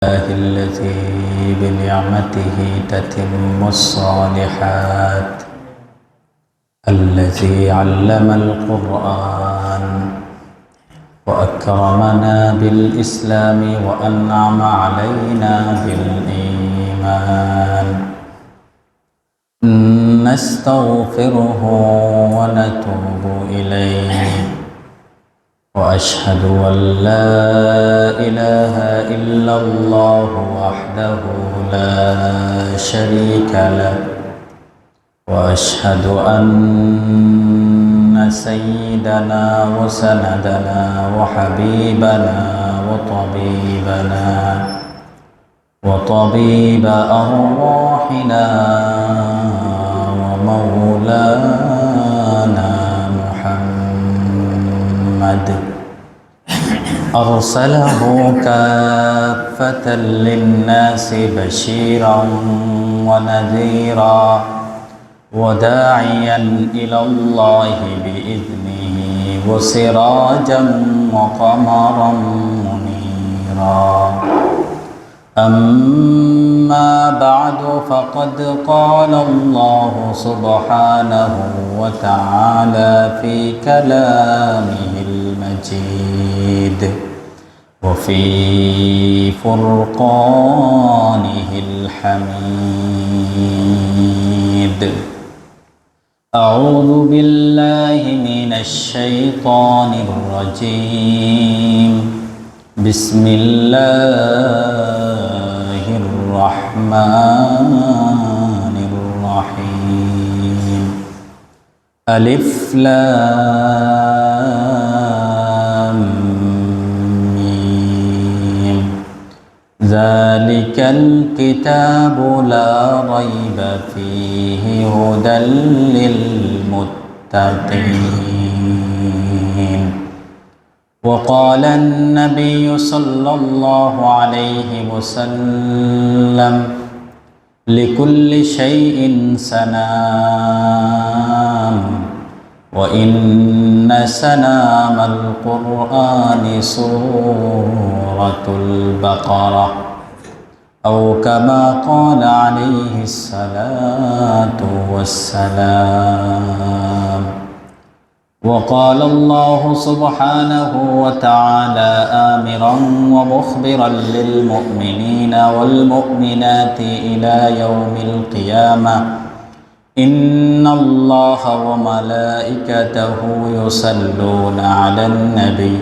الله الذي بنعمته تتم الصالحات الذي علم القرآن وأكرمنا بالإسلام وأنعم علينا بالإيمان نستغفره ونتوب إليه وأشهد أن لا إله إلا الله وحده لا شريك له وأشهد أن سيدنا وسندنا وحبيبنا وطبيب أرواحنا ومولانا محمد أرسله كافة للناس بشيرا ونذيرا وداعيا إلى الله بإذنه وسراجا وقمرا منيرا أما بعد فقد قال الله سبحانه وتعالى في كلامه المجيد وفي فرقانه الحميد أعوذ بالله من الشيطان الرجيم بسم الله الرحمن الرحيم ألف لام ميم ذلك الكتاب لا ريب فيه هدى للمتقين وقال النبي صلى الله عليه وسلم لكل شيء سنام وإن سنام القرآن سورة البقرة أو كما قال عليه الصلاة والسلام وقال الله سبحانه وتعالى آمرا ومخبرا للمؤمنين والمؤمنات إلى يوم القيامة إن الله وملائكته يصلون على النبي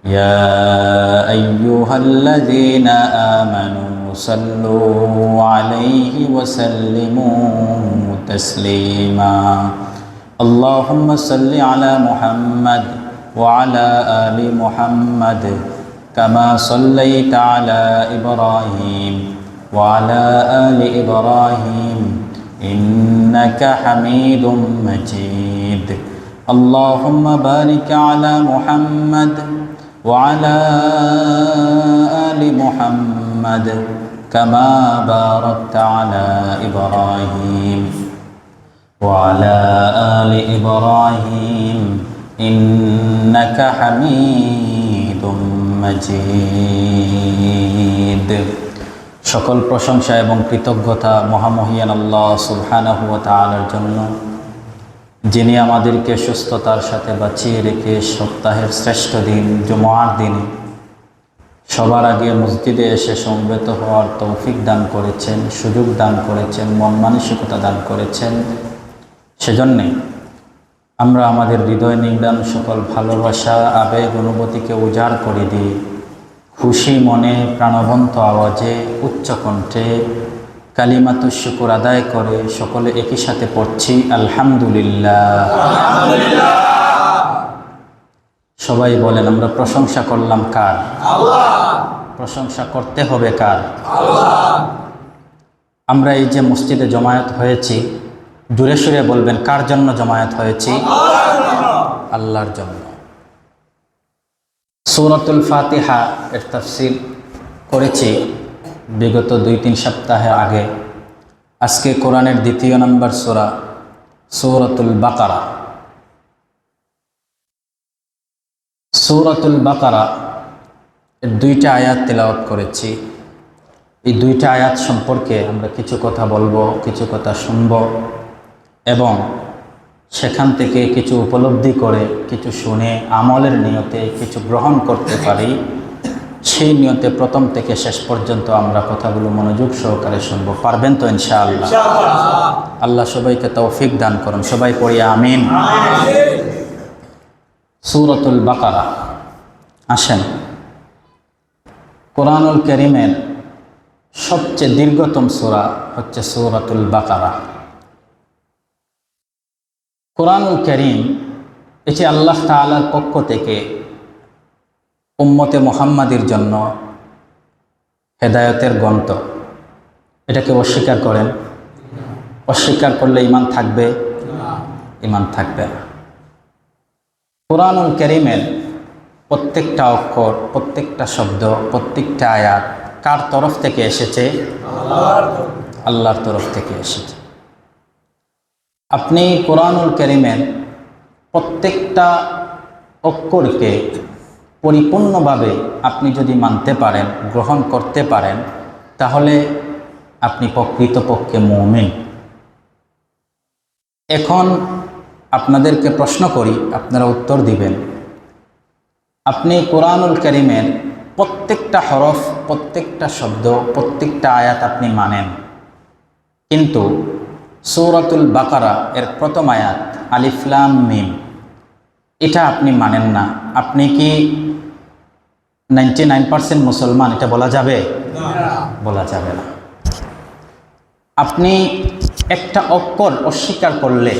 يا أيها الذين آمنوا صلوا عليه وسلموا تسليما اللهم صل على محمد وعلى آل محمد كما صليت على إبراهيم وعلى آل إبراهيم إنك حميد مجيد اللهم بارك على محمد وعلى آل محمد كما باركت على إبراهيم وعلى آل إبراهيم إنك حميد مجيد সকল প্রশংসা এবং কৃতজ্ঞতা মহামহিয়ান আল্লাহ সুবহানাহু ওয়া তাআলার জন্য, যিনি আমাদেরকে সুস্থতার সাথে বাঁচিয়ে রেখে সপ্তাহের শ্রেষ্ঠ দিন জুমার দিনে সবার আগে মসজিদে এসে সমবেত হওয়ার তৌফিক দান করেছেন, সুযোগ দান করেছেন, মন মানসিকতা দান করেছেন। সেজন্যে আমরা আমাদের হৃদয় নিংড়ান সকল ভালোবাসা আবেগ অনুভূতিকে উজাড় করে দিই খুশি মনে প্রাণবন্ত আওয়াজে উচ্চ কণ্ঠে কালিমাতুশ শুকর আদায় করে সকলে একই সাথে পড়ছি আলহামদুলিল্লাহ। সবাই বলেন, আমরা প্রশংসা করলাম কার? আল্লাহ। প্রশংসা করতে হবে কার? আল্লাহ। আমরা এই যে মসজিদে জমায়েত হয়েছি, জোরে সুরে বলবেন, কার জন্য জমায়েত হয়েছি? আল্লাহর জন্য। সূরাতুল ফাতিহা এর তাফসীর করেছি বিগত 2-3 সপ্তাহ আগে। আজকে কোরআনের দ্বিতীয় নম্বর সূরা সূরাতুল বাকারা। সূরাতুল বাকারা এর 2টা আয়াত তেলাওয়াত করেছি। এই দুইটা আয়াত সম্পর্কে আমরা কিছু কথা বলবো, কিছু কথা শুনব এবং সেখান থেকে কিছু উপলব্ধি করে, কিছু শুনে আমলের নিয়তে কিছু গ্রহণ করতে পারি, সেই নিয়তে প্রথম থেকে শেষ পর্যন্ত আমরা কথাগুলো মনোযোগ সহকারে শুনব। পারবেন তো ইনশাআল্লাহ? আল্লাহ সবাইকে তৌফিক দান করুন। সবাই পড়ি আমিন। সূরাতুল বাকারা। আসেন, কোরআনুল কারীমের সবচেয়ে দীর্ঘতম সূরা হচ্ছে সূরাতুল বাকারা। কোরআনুল কারীম এটি আল্লাহ তাআলার পক্ষ থেকে উম্মতে মুহাম্মাদির জন্য হেদায়েতের গ্রন্থ। এটাকে অস্বীকার করেন? অস্বীকার করলে ঈমান থাকবে? ঈমান থাকবে না। কোরআনুল কারীমের প্রত্যেকটা অক্ষর, প্রত্যেকটা শব্দ, প্রত্যেকটা আয়াত কার তরফ থেকে এসেছে? আল্লাহর তরফ থেকে এসেছে। আপনি কোরআনুল কারীমের প্রত্যেকটা অক্ষরকে পরিপূর্ণভাবে আপনি যদি মানতে পারেন, গ্রহণ করতে পারেন, তাহলে আপনি প্রকৃতপক্ষে মুমিন। এখন আপনাদেরকে প্রশ্ন করি, আপনারা উত্তর দিবেন। আপনি কোরআনুল কারীমের প্রত্যেকটা হরফ, প্রত্যেকটা শব্দ, প্রত্যেকটা আয়াত আপনি মানেন, কিন্তু সূরাতুল বাকারা এর প্রথম আয়াত আলিফ লাম মিম এটা আপনি মানেন না। আপনি কি 99% মুসলমান? এটা বলা যাবে? বলা যাবে না। আপনি একটা অক্ষর অস্বীকার করলে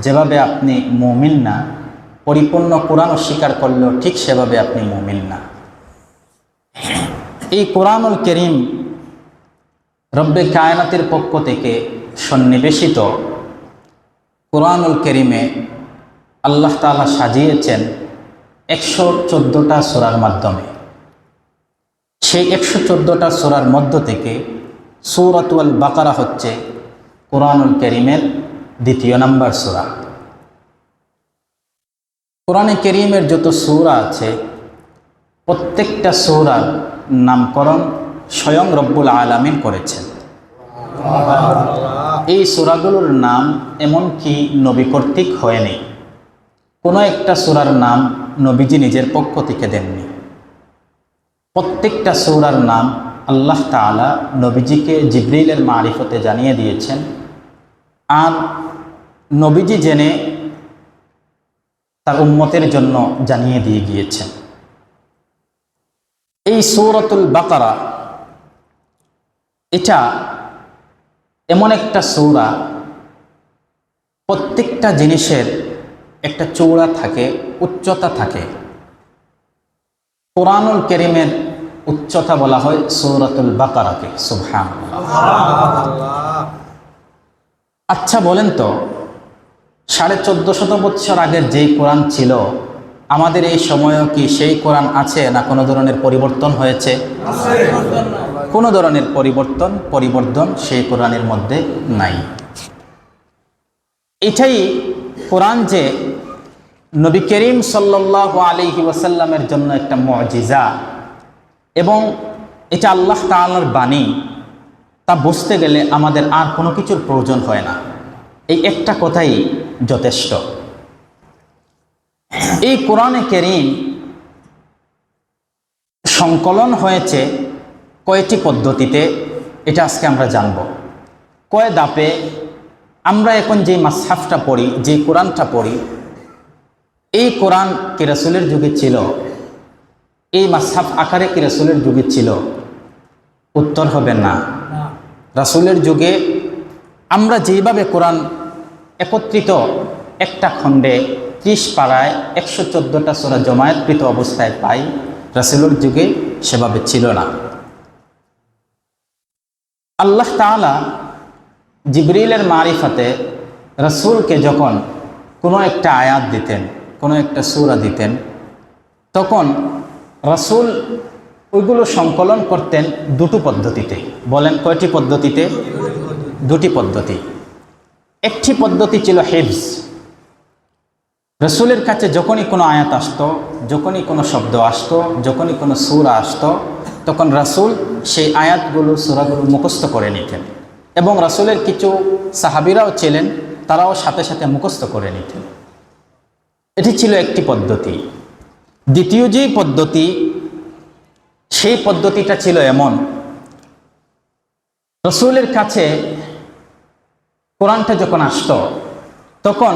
যেভাবে আপনি মুমিন না, পরিপূর্ণ কোরআন অস্বীকার করলেও ঠিক সেভাবে আপনি মুমিন না। এই কোরআনুল কারীম রব্বে কায়নাতের পক্ষ থেকে সন্নিবেশিত। কোরআনুল কারীমে আল্লাহ তাআলা সাজিয়েছেন 114টা সূরার মাধ্যমে। সেই 114টা সূরার মধ্য থেকে সূরাতুল বাকারা হচ্ছে কোরআনুল কারীমের দ্বিতীয় নম্বর সূরা। কোরআনে কারীমের যত সূরা আছে, প্রত্যেকটা সূরার নামকরণ স্বয়ং রব্বুল আলামিন করেছেন। এই সূরাগুলোর নাম এমনকি নবী কর্তৃক হয়নি। কোনো একটা সূরার নাম নবীজি নিজের পক্ষ থেকে দেননি। প্রত্যেকটা সূরার নাম আল্লাহ তাআলা নবীজিকে জিবরিলের মারিফতে জানিয়ে দিয়েছেন, আর নবীজি জেনে তার উম্মতের জন্য জানিয়ে দিয়ে গিয়েছেন। এই সূরাতুল বাকারা এটা এমন একটা সূরা, প্রত্যেকটা জিনিসের একটা চূড়া থাকে, উচ্চতা থাকে। কোরআনুল কারীমের উচ্চতা বলা হয় সূরাতুল বাকারাকে। সুবহানাল্লাহ। আচ্ছা বলেন তো, 1450 বছর আগের যেই কোরআন ছিল, আমাদের এই সময়েও কি সেই কোরআন আছে, না কোনো ধরনের পরিবর্তন হয়েছে? কোনো ধরনের পরিবর্তন সেই কোরআনের মধ্যে নাই। এটাই কোরআন যে নবী করিম সাল্লাল্লাহু আলাইহি ওয়াসাল্লামের জন্য একটা মুজিজা, এবং এটা আল্লাহ তাআলার বাণী, তা বুঝতে গেলে আমাদের আর কোনো কিছুর প্রয়োজন হয় না। এই একটা কথাই যথেষ্ট। এই কোরআনে কারীম সংকলন হয়েছে কয়টি পদ্ধতিতে, এটা আজকে আমরা জানব। কয় ধাপে আমরা এখন যে মাসহাফটা পড়ি, যে কোরআনটা পড়ি, এই কোরআন কি রাসূলের যুগে ছিল? এই মাসহাফ আকারে কি রাসূলের যুগে ছিল? উত্তর হবে না। রাসূলের যুগে আমরা যেইভাবে কোরআন একত্রিত একটা খণ্ডে 30 পারায় 114টা সূরা জমায়েতকৃত অবস্থায় পাই, রাসূলের যুগে সেভাবে ছিল না। আল্লাহ তাআলা জিবরিলের মারিফতে রাসূলকে যখন কোনো একটা আয়াত দিতেন, কোনো একটা সূরা দিতেন, তখন রাসূল ওইগুলো সংকলন করতেন দুটো পদ্ধতিতে। বলেন কয়টি পদ্ধতিতে? দুটি পদ্ধতি। একটি পদ্ধতি ছিল হিফজ। রাসূলের কাছে যখনই কোনো আয়াত আসতো, যখনই কোনো শব্দ আসতো, যখনই কোনো সূরা আসতো, তখন রাসূল সেই আয়াতগুলো সূরাগুলো মুখস্থ করে নিতেন এবং রাসূলের কিছু সাহাবীরাও ছিলেন, তারাও সাথে সাথে মুখস্থ করে নিতেন। এটি ছিল একটি পদ্ধতি। দ্বিতীয় যে পদ্ধতি, সেই পদ্ধতিটা ছিল এমন, রাসূলের কাছে কোরআনটা যখন আসতো তখন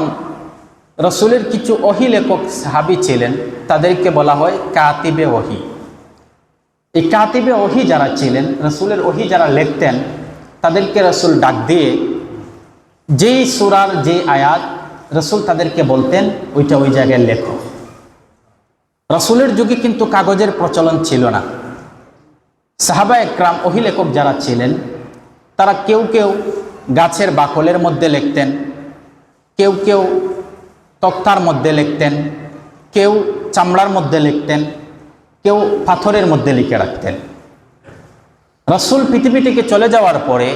রাসূলের কিছু ওহী লেখক সাহাবী ছিলেন, তাদেরকে বলা হয় কাতিবে ওহী। এই কাতিবে ওহী যারা ছিলেন, রাসূলের ওহী যারা লিখতেন, তাদেরকে রাসূল ডাক দিয়ে যেই সূরার যে আয়াত রাসূল তাদেরকে বলতেন ওইটা ওই জায়গায় লেখো। রাসূলের যুগে কিন্তু কাগজের প্রচলন ছিল না। সাহাবা একরাম ওহী লেখক যারা ছিলেন, তারা কেউ কেউ গাছের বাকলের মধ্যে লিখতেন, কেউ কেউ তক্তার মধ্যে লিখতেন, কেউ চামড়ার মধ্যে লিখতেন, কেউ পাথরের মধ্যে লিখে রাখতেন। রাসূল পৃথিবী থেকে চলে যাওয়ার পরে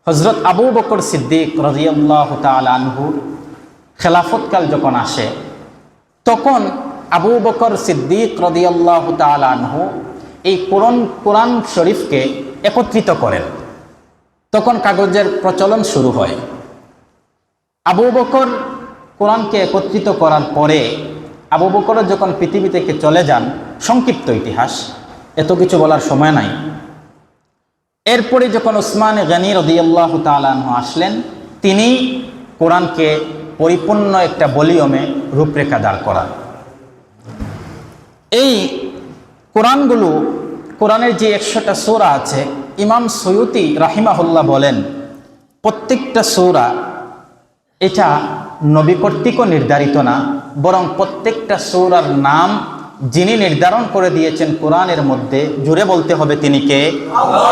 হযরত আবু বকর সিদ্দিক রাদিয়াল্লাহু তাআলা আনহু খেলাফতকাল যখন আসে, তখন আবু বকর সিদ্দিক রাদিয়াল্লাহু তাআলা আনহু এই কোরআন শরীফকে একত্রিত করেন। তখন কাগজের প্রচলন শুরু হয়। আবু বকর কোরআনকে একত্রিত করার পরে আবু বকর যখন পৃথিবী থেকে চলে যান, সংক্ষিপ্ত ইতিহাস, এত কিছু বলার সময় নাই। এরপরে যখন উসমান গনি রাদিয়াল্লাহু তাআলা আনহু আসলেন, তিনি কোরআনকে পরিপূর্ণ একটা ভলিউমে রূপরেখা দাঁড় করান। এই কোরআনগুলো, কোরআনের যে 100টা সূরা আছে, ইমাম সৈয়ুতি রাহিমাহুল্লাহ বলেন প্রত্যেকটা সূরা এটা নবী কর্তৃকও নির্ধারিত না, বরং প্রত্যেকটা সূরার নাম যিনি নির্ধারণ করে দিয়েছেন কোরআনের মধ্যে, জুড়ে বলতে হবে তিনি কে? আল্লাহ।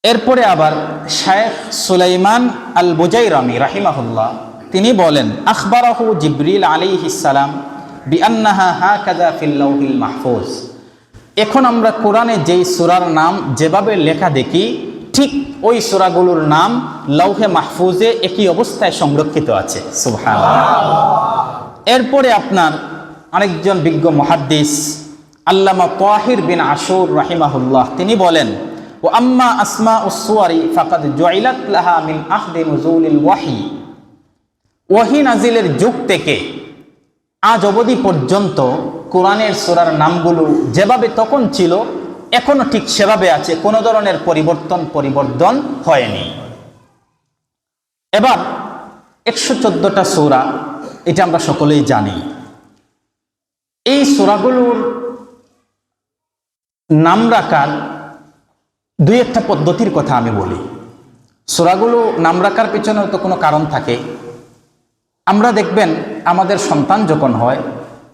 এরপরে আবার শায়েখ সুলাইমান আল বুজাইরামি রাহিমাহুল্লাহ তিনি বলেন আখবারাহু জিবরিল আলাইহিস সালাম বিআন্নাহা হাকাযা ফিল লাউহিল মাহফুজ। এখন আমরা কোরআনে যেই সূরার নাম যেভাবে লেখা দেখি, ঠিক ওই সূরাগুলোর নাম লাউহে মাহফুজে একই অবস্থায় সংরক্ষিত আছে। সুবহানাল্লাহ। এরপরে আপনার আরেকজন বিজ্ঞ মুহাদ্দিস আল্লামা তাহির বিন আশুর রাহিমাহুল্লাহ তিনি বলেন ও আম্মা আসমাউস সুওয়ারি ফাকাদ জুইলাত লাহা মিন আহদি নুজুলিল ওয়াহি। ওয়াহি নাজিলের যুগ থেকে আজ অবধি পর্যন্ত কোরআনের সূরার নামগুলো যেভাবে তখন ছিল এখনো ঠিক সেভাবে আছে, কোনো ধরনের পরিবর্তন হয়নি। এবার 114টা সূরা, এটা আমরা সকলেই জানি। এই সূরাগুলোর নাম রাখার দুই একটা পদ্ধতির কথা আমি বলি। সূরাগুলো নাম রাখার পিছনে তো কোনো কারণ থাকে। আমরা দেখবেন আমাদের সন্তান যখন হয়,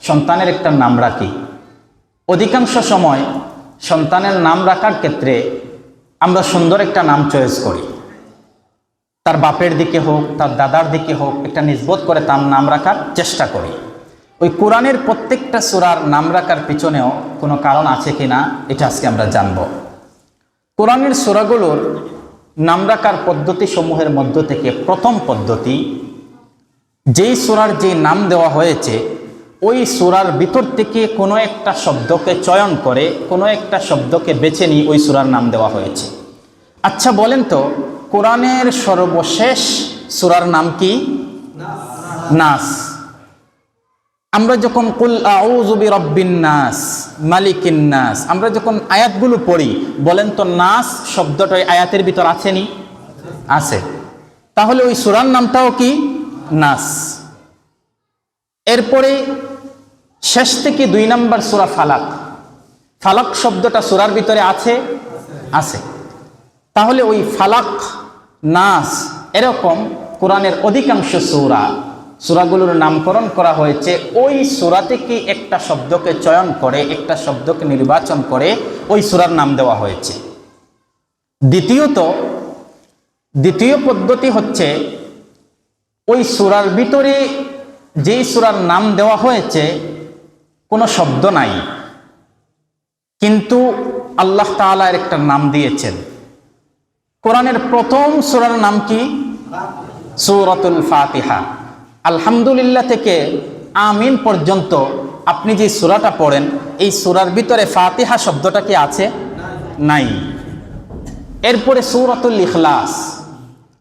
সন্তানের একটা নাম রাখি। অধিকাংশ সময় সন্তানের নাম রাখার ক্ষেত্রে আমরা সুন্দর একটা নাম চয়েস করি। তার বাপের দিকে হোক, তার দাদার দিকে হোক, একটা নিসবত করে তার নাম রাখার চেষ্টা করি। ওই কোরআনের প্রত্যেকটা সূরার নাম রাখার পিছনেও কোনো কারণ আছে কিনা এটা আজকে আমরা জানব। কোরআনের সূরাগুলোর নাম রাখার পদ্ধতি সমূহের মধ্য থেকে প্রথম পদ্ধতি, যেই সূরার যে নাম দেওয়া হয়েছে ওই সূরার ভিতর থেকে কোনো একটা শব্দকে চয়ন করে, কোনো একটা শব্দকে বেছে নিয়ে ওই সূরার নাম দেওয়া হয়েছে। আচ্ছা বলেন তো, কোরআনের সর্বশেষ সূরার নাম কি? নাস। আমরা যখন কুল আউযু বিরাব্বিন নাস মালিকিন নাস, আমরা যখন আয়াতগুলো পড়ি, বলেন তো নাস শব্দটা ওই আয়াতের ভিতর আছেনি? আছে। তাহলে ওই সূরার নামটাও কি? নাস। এরপরে শেষ থেকে 2 নম্বর সূরা ফালাক। ফালাক শব্দটা সূরার ভিতরে আছে? আছে। তাহলে ওই ফালাক, নাস, এরকম কোরআনের অধিকাংশ সূরাগুলোর নামকরণ করা হয়েছে ওই সূরা থেকে একটা শব্দকে চয়ন করে, একটা শব্দকে নির্বাচন করে ওই সূরার নাম দেওয়া হয়েছে। দ্বিতীয় পদ্ধতি হচ্ছে ওই সূরার ভিতরে যেই সূরার নাম দেওয়া হয়েছে কোনো শব্দ নাই, কিন্তু আল্লাহ তাআলা এর একটা নাম দিয়েছেন। কোরআনের প্রথম সূরার নাম কি? সূরাতুল ফাতিহা। আলহামদুলিল্লাহ থেকে আমিন পর্যন্ত আপনি যে সূরাটা পড়েন এই সূরার ভিতরে ফাতিহা শব্দটা কি আছে? নাই। এরপরে সূরাতুল ইখলাস,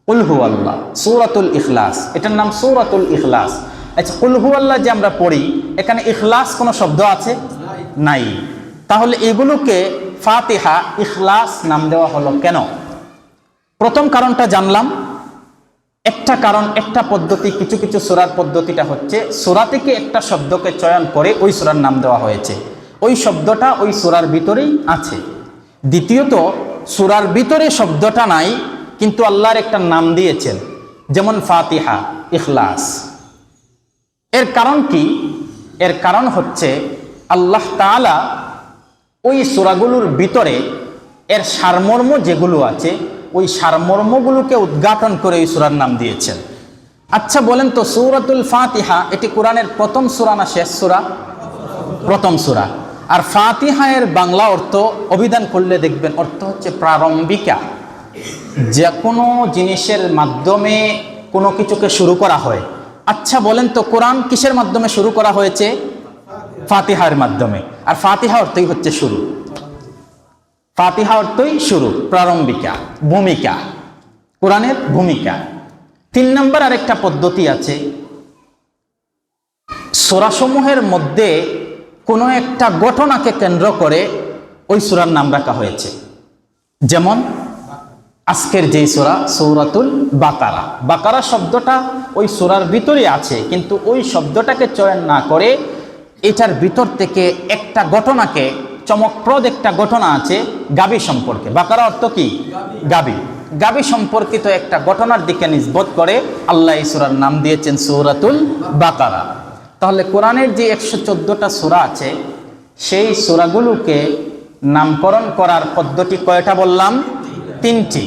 কুল হুয়াল্লাহ, সূরাতুল ইখলাস, এটার নাম সূরাতুল ইখলাস। আচ্ছা, কুল হুয়াল্লাহ যে আমরা পড়ি এখানে ইখলাস কোনো শব্দ আছে? নাই। তাহলে এগুলোকে ফাতিহা ইখলাস নাম দেওয়া হলো কেন? প্রথম কারণটা জানলাম। একটা কারণ, একটা পদ্ধতি, কিছু কিছু সূরার পদ্ধতিটা হচ্ছে সূরা থেকে একটা শব্দকে চয়ন করে ওই সূরার নাম দেওয়া হয়েছে, ওই শব্দটা ওই সূরার ভিতরেই আছে। দ্বিতীয়ত, সূরার ভিতরে শব্দটা নাই কিন্তু আল্লাহর একটা নাম দিয়েছেন, যেমন ফাতিহা, ইখলাস। এর কারণ কি? এর কারণ হচ্ছে আল্লাহ তাআলা ওই সূরাগুলোর ভিতরে এর সারমর্ম যেগুলো আছে ওই সারমর্মগুলোকে উদ্ঘাটন করে ওই সূরার নাম দিয়েছেন। আচ্ছা বলেন তো, সূরাতুল ফাতিহা এটি কোরআনের প্রথম সূরা না শেষ সূরা? প্রথম সূরা। আর ফাতিহা এর বাংলা অর্থ অভিধান করলে দেখবেন অর্থ হচ্ছে প্রারম্ভিকা। যে কোনো জিনিসের মাধ্যমে কোনো কিছুকে শুরু করা হয়। আচ্ছা বলেন তো, কোরআন কিসের মাধ্যমে শুরু করা হয়েছে? ফাতিহার মাধ্যমে। আর ফাতিহা অর্থই হচ্ছে শুরু, ফাতিহা অর্থই শুরু, প্রারম্ভিকা, ভূমিকা, কোরআনের ভূমিকা। 3 নম্বর আরেকটা পদ্ধতি আছে, সূরাসমূহের মধ্যে কোনো একটা ঘটনাকে কেন্দ্র করে ওই সূরার নাম রাখা হয়েছে। যেমন আজকের যেই সূরা, সূরাতুল বাকারা, বাকারা শব্দটা ওই সূরার ভিতরে আছে কিন্তু ওই শব্দটাকে চয়ন না করে এটার ভিতর থেকে একটা ঘটনাকে, চমকপ্রদ একটা ঘটনা আছে গাবি সম্পর্কে। বাকারা অর্থ কি? গাবি। গাবি সম্পর্কিত একটা ঘটনার দিকে নিসবত করে আল্লাহ এই সূরার নাম দিয়েছেন সূরাতুল বাকারা। তাহলে কোরআনের যে 114টা সূরা আছে সেই সূরাগুলোকে নামকরণ করার পদ্ধতি কয়টা বললাম? 3টি।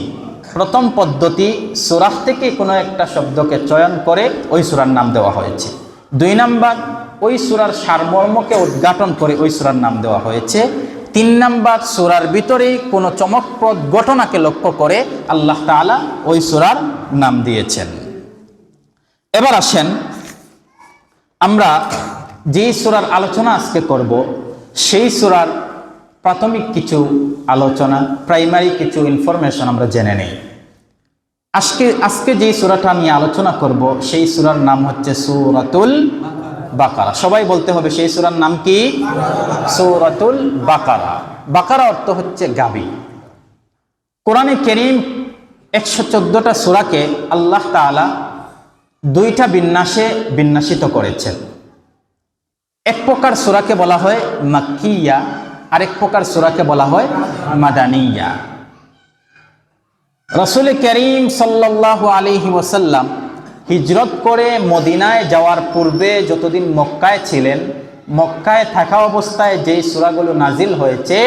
প্রথম পদ্ধতি, সূরা থেকে কোনো একটা শব্দকে চয়ন করে ওই সূরার নাম দেওয়া হয়েছে। 2 নাম্বার, ওই সূরার সারমর্মকে উদ্ঘাটন করে ওই সূরার নাম দেওয়া হয়েছে। 3 নাম্বার, সূরার ভিতরেই কোনো চমকপ্রদ ঘটনাকে লক্ষ্য করে আল্লাহ তাআলা ওই সূরার নাম দিয়েছেন। এবার আসেন আমরা যেই সূরার আলোচনা আজকে করব সেই সূরার প্রাথমিক কিছু আলোচনা, প্রাইমারি কিছু ইনফরমেশন আমরা জেনে নেই। আজকে যেই সূরাটা নিয়ে আলোচনা করব সেই সূরার নাম হচ্ছে সূরাতুল বাকারা। সবাই বলতে হবে সেই সূরার নাম কি? সূরাতুল বাকারা। বাকারা অর্থ হচ্ছে গাবি। কোরআনে কারীম 114টা সূরাকে আল্লাহ তাআলা 2টা বিন্যাসে বিন্যাসিত করেছেন। এক প্রকার সূরাকে বলা হয় মাক্কিয়া, আরেক প্রকার সূরাকে বলা হয় মাদানিয়া। রাসূল কারীম সাল্লাল্লাহু আলাইহি ওয়াসাল্লাম হিজরত করে মদিনায় যাওয়ার পূর্বে যতদিন মক্কায় ছিলেন, মক্কায় থাকা অবস্থায় যেই সূরাগুলো নাজিল হয়েছে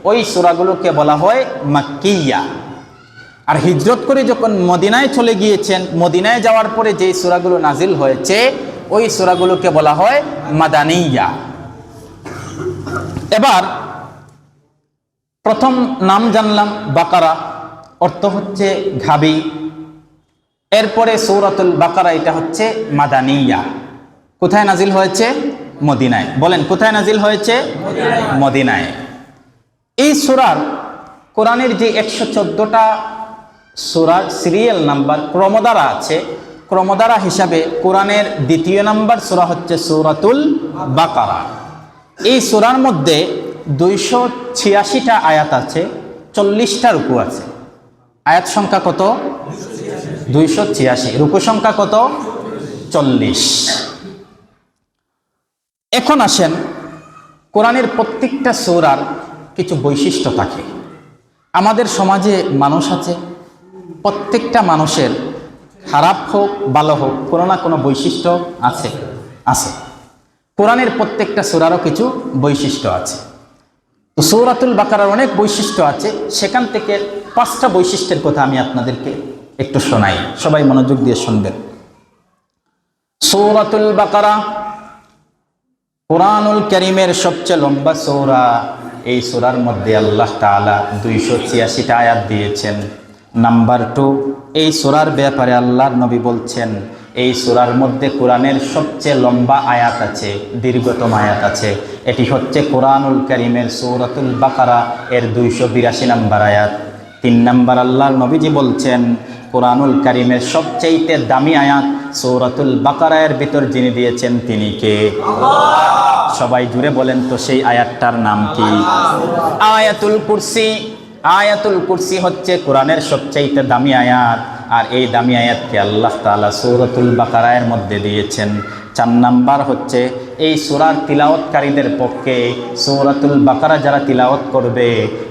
ওই সূরাগুলোকে বলা হয় মাক্কিয়া। আর হিজরত করে যখন মদিনায় চলে গিয়েছেন, মদিনায় যাওয়ার পরে যেই সূরাগুলো নাজিল হয়েছে ওই সূরাগুলোকে বলা হয় মাদানিয়া। এবার প্রথম নাম জানলাম বাকারা, অর্থ হচ্ছে গাবি। এরপরে সূরাতুল বাকারা, এটা হচ্ছে মাদানিয়া। কোথায় নাজিল হয়েছে? মদিনায়। বলেন কোথায় নাজিল হয়েছে? মদিনায়। এই সূরার কোরআনের যে 114টা সূরার সিরিয়াল নাম্বার ক্রমধারা আছে, ক্রমধারা হিসাবে কোরআনের 2য় নাম্বার সূরা হচ্ছে সূরাতুল বাকারা। এই সূরার মধ্যে 286টা আয়াত আছে, 40টা রুকু আছে। আয়াত সংখ্যা কত? 286। রুকু সংখ্যা কত? 40। এখন আসেন, কোরআনের প্রত্যেকটা সূরার কিছু বৈশিষ্ট্য থাকে। আমাদের সমাজে মানুষ আছে, প্রত্যেকটা মানুষের খারাপ হোক ভালো হোক কোনো না কোনো বৈশিষ্ট্য আছে। কোরআনের প্রত্যেকটা সূরারও কিছু বৈশিষ্ট্য আছে। তো সূরাতুল বাকারার অনেক বৈশিষ্ট্য আছে, সেখান থেকে 5টা বৈশিষ্ট্যের কথা আমি আপনাদেরকে একটু শোনাই। সবাই মনোযোগ দিয়ে শুনবেন। সূরাতুল বাকারা কোরআনুল কারীমের সবচেয়ে লম্বা সূরা। এই সূরার মধ্যে আল্লাহ তাআলা 286টা আয়াত দিয়েছেন। নাম্বার 2, এই সূরার ব্যাপারে আল্লাহর নবী বলছেন এই সূরার মধ্যে কোরআনের সবচেয়ে লম্বা আয়াত আছে, দীর্ঘতম আয়াত আছে। এটি হচ্ছে কোরআনুল কারীমের সূরাতুল বাকারা এর 282 নম্বর আয়াত। 3 নম্বর আল্লাহর নবীজি বলছেন কোরআনুল কারীমের সবচেয়ে দামি আয়াত সূরাতুল বাকারা এর ভিতর যিনি দিয়েছেন তিনি কে? আল্লাহ। সবাই জুড়ে বলেন তো সেই আয়াতটার নাম কি? আয়াতুল কুরসি। আয়াতুল কুরসি হচ্ছে কোরআনের সবচেয়ে দামি আয়াত, আর এই দামি আয়াতকে আল্লাহ তাআলা সূরাতুল বাকারা এর মধ্যে দিয়েছেন। 4 নাম্বার হচ্ছে এই সূরার তিলাওয়াতকারীদের পক্ষে, সূরাতুল বাকারা যারা তিলাওয়াত করবে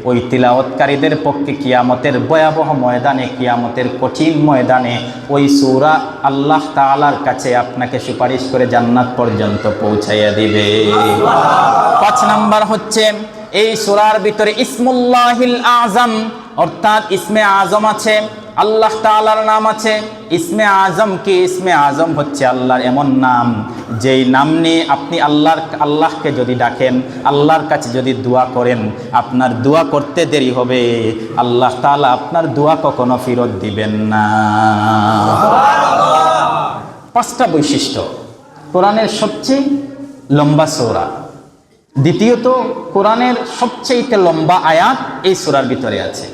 ওই তিলাওয়াতকারীদের পক্ষে কিয়ামতের ভয়াবহ ময়দানে, কিয়ামতের কঠিন ময়দানে ওই সূরা আল্লাহ তাআলার কাছে আপনাকে সুপারিশ করে জান্নাত পর্যন্ত পৌঁছাইয়া দিবে। 5 নাম্বার হচ্ছে এই সূরার ভিতরে ইসমুল্লাহিল আযম অর্থাৎ ইসমে আযম আছে, আল্লাহ তাআলার নাম আছে। ইসমে আযম কি? ইসমে আযম হচ্ছে আল্লাহর এমন নাম যেই নাম নিয়ে আপনি আল্লাহকে যদি ডাকেন, আল্লাহর কাছে যদি দোয়া করেন, আপনার দোয়া করতে দেরি হবে, আল্লাহ তাআলা আপনার দোয়া কখনো ফেরত দিবেন না। 5টা বৈশিষ্ট্য কোরআনের সবচেয়ে লম্বা সূরা। দ্বিতীয়ত কোরআনের সবচেয়ে লম্বা আয়াত এই সূরার ভিতরে আছে।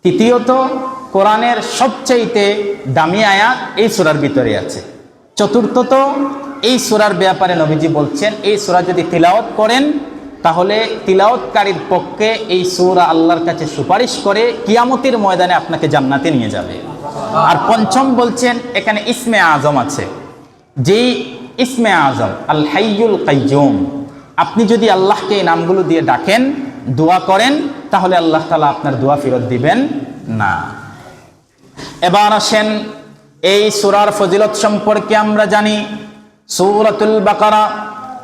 তৃতীয়ত কোরআনের সবচেয়ে দামি আয়াত এই সূরার ভিতরে আছে। চতুর্থত এই সূরার ব্যাপারে নবীজি বলছেন এই সূরা যদি তিলাওয়াত করেন তাহলে তিলাওয়াতকারীর পক্ষে এই সূরা আল্লাহর কাছে সুপারিশ করে কিয়ামতের ময়দানে আপনাকে জান্নাতে নিয়ে যাবে। আর 5ম বলছেন এখানে ইসমে আযম আছে, যেই ইসমে আযম আল হাইয়ুল কাইয়ুম, আপনি যদি আল্লাহকে এই নামগুলো দিয়ে ডাকেন, দোয়া করেন, তাহলে আল্লাহ তাআলা আপনার দোয়া ফেরত দিবেন না। এবার আসেন এই সূরার ফজিলত সম্পর্কে আমরা জানি। সূরাতুল বাকারা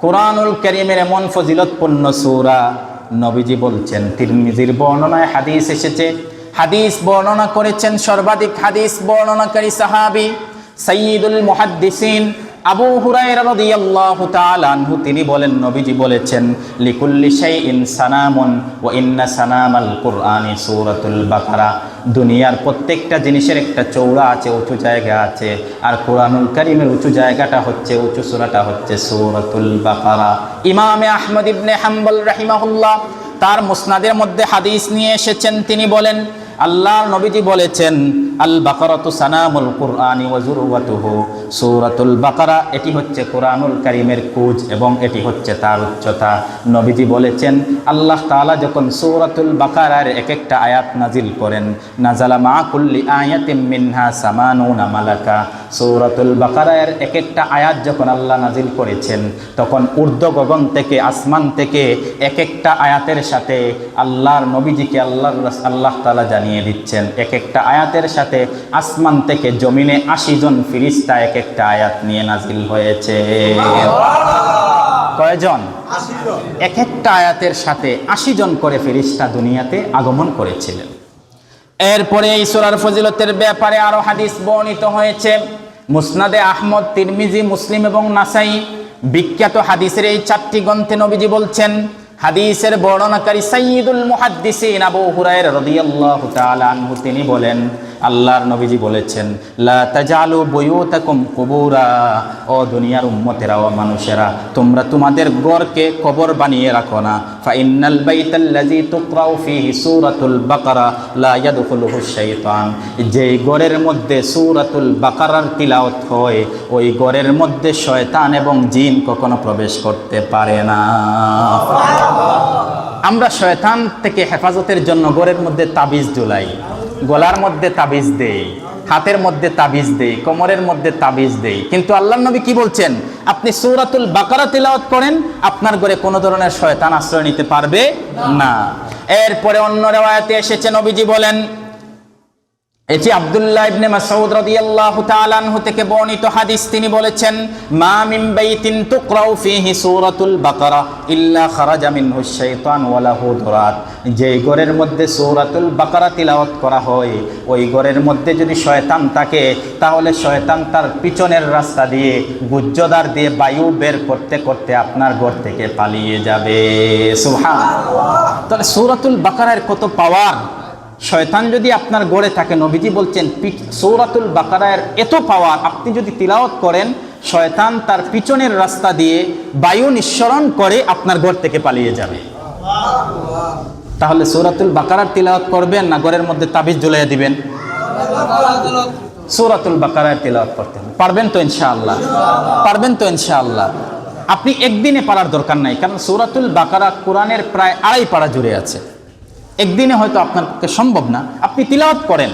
কোরআনুল কারীমের এমন ফজিলতপূর্ণ সূরা, নবীজি বলছেন, তিরমিজির বর্ণনায় হাদিস এসেছে, হাদিস বর্ণনা করেছেন সর্বাধিক হাদিস বর্ণনাকারী সাহাবী সাইয়্যিদুল মুহাদ্দিসিন আবু হুরায়রা রাদিয়াল্লাহু তাআলা আনহু, তিনি বলেন নবীজি বলেছেন লিকুল্লি শাইইন সানামুন ওয়া ইন্না সানামাল কুরআনি সূরাতুল বাকারা। দুনিয়ার প্রত্যেকটা জিনিসের একটা চৌড়া আছে, উঁচু জায়গা আছে, আর কোরআনুল কারীমের উঁচু জায়গাটা হচ্ছে, উঁচু সূরাটা হচ্ছে সূরাতুল বাকারা। ইমামে আহমদ ইবনে হাম্বল রাহিমাহুল্লাহ তার মুসনাদের মধ্যে হাদিস নিয়ে এসেছেন, তিনি বলেন আল্লাহর নবীজি বলেছেন আল বাকারাতু সানামুল কুরআনি ওয়া যুরওয়াতুহু, সূরাতুল বাকারা এটি হচ্ছে কোরআনুল কারীমের কুজ এবং এটি হচ্ছে তার উচ্চতা। নবীজি বলেছেন আল্লাহ তাআলা যখন সূরাতুল বাকারার এক একটা আয়াত নাজিল করেন, নাজালা মা কুল্লি আয়াতিম মিনহা সামানুনা মালাকা, সূরাতুল বাকারার এক একটা আয়াত যখন আল্লাহ নাজিল করেছেন তখন ঊর্ধ্ব গগন থেকে, আসমান থেকে এক একটা আয়াতের সাথে আল্লাহর নবীজিকে আল্লাহ তাআলা জানিয়ে দিচ্ছেন, এক একটা আয়াতের সাথে আসমান থেকে জমিনে 80 জন ফেরেশতা এক একটা আয়াত নিয়ে নাজিল হয়েছে। কয়জন? 80 জন। এক একটা আয়াতের সাথে 80 জন করে ফেরেশতা দুনিয়াতে আগমন করেছিলেন। এরপরে এই সূরার ফজিলতের ব্যাপারে আরো হাদিস বর্ণিত হয়েছে। মুসনাদে আহমদ, তিরমিজি, মুসলিম এবং নাসাই বিখ্যাত হাদিসের এই 4টি গ্রন্থে নবীজি বলছেন, হাদিসের বর্ণনাকারী সাইয়্যিদুল মুহাদ্দিসিন আবু হুরায়রা রাদিয়াল্লাহু তাআলা আনহু, তিনি বলেন আল্লাহর নবীজি বলেছেন লা তাজালু বুয়ুতাকুম কুবুরা, ও দুনিয়ার উম্মতেরা ও মানুষেরা, তোমরা তোমাদের ঘরকে কবর বানিয়ে রাখো না। ফা ইন্নাল বাইতাল্লাযী তুকরাউ ফীহি সূরাতুল বাকারা লা ইয়াদখুলুহু শাইতান, যেই ঘরের মধ্যে সূরাতুল বাকারার তিলাওয়াত হয় ওই ঘরের মধ্যে শয়তান এবং জিন কখনো প্রবেশ করতে পারে না। আমরা শয়তান থেকে হেফাজতের জন্য ঘরের মধ্যে তাবিজ ঝুলাই, গলার মধ্যে তাবিজ দেই, হাতের মধ্যে তাবিজ দেই, কোমরের মধ্যে তাবিজ দেই, কিন্তু আল্লাহর নবী কি বলছেন, আপনি সূরাতুল বাকারা তিলাওয়াত করেন, আপনার ঘরে কোনো ধরনের শয়তান আশ্রয় নিতে পারবে না। এরপরে অন্য riwayate এসেছে নবীজি বলেন, এটি আব্দুল্লাহ ইবনে মাসউদ রাদিয়াল্লাহু তাআলা আনহু থেকে বর্ণিত হাদিস, তিনি বলেছেন মা মিন বাইতিন তুকরাউ ফীহি সূরাতুল বাকারা ইল্লা খারাজা মিনহু শাইতান ওয়া লাহু দুরাত, যেই ঘরের মধ্যে সূরাতুল বাকারা তিলাওয়াত করা হয় ওই ঘরের মধ্যে যদি শয়তান থাকে তাহলে শয়তান তার পিছনের রাস্তা দিয়ে, গুজ্জদার দিয়ে বায়ু বের করতে করতে আপনার ঘর থেকে পালিয়ে যাবে। সুবহানাল্লাহ। তাহলে সূরাতুল বাকারার কত পাওয়ার, শয়তান যদি আপনার গড়ে থাকে, নবীজি বলছেন সূরাতুল বাকারার এত পাওয়ার, আপনি যদি তিলাওয়াত করেন শয়তান তার পিছনের রাস্তা দিয়ে বায়ু নিঃসরণ করে আপনার ঘর থেকে পালিয়ে যাবে। তাহলে সূরাতুল বাকারার তিলাওয়াত করবেন না ঘরের মধ্যে তাবিজ ঝুলিয়ে দিবেন? সূরাতুল বাকারার তিলাওয়াত করতে হবে। পারবেন তো ইনশাআল্লাহ? পারবেন তো ইনশাআল্লাহ? আপনি একদিনে পারার দরকার নাই, কারণ সূরাতুল বাকারা কোরআনের প্রায় 2.5 পারা জুড়ে আছে। একদিনে হয়তো আপনার পক্ষে সম্ভব না, আপনি তিলাওয়াত করেন,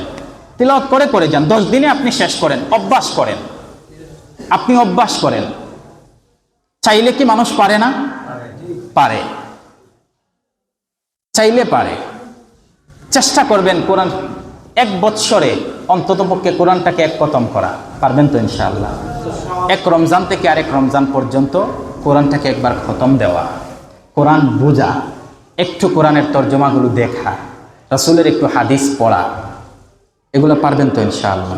তিলাওয়াত করে করে যান, 10 দিনে আপনি শেষ করেন, অভ্যাস করেন, আপনি অভ্যাস করেন। চাইলে কি মানুষ পারে না? পারে, চাইলে পারে। চেষ্টা করবেন কোরআন 1 বৎসরে অন্তত পক্ষে কোরআনটাকে 1 খতম করা। পারবেন তো ইনশাআল্লাহ? 1 রমজান থেকে আরেক রমজান পর্যন্ত কোরআনটাকে একবার খতম দেওয়া, কোরআন বোঝা, একটু কোরআনের তর্জমাগুলো দেখা, রাসূলের একটু হাদিস পড়া, এগুলো পারবেন তো ইনশাআল্লাহ?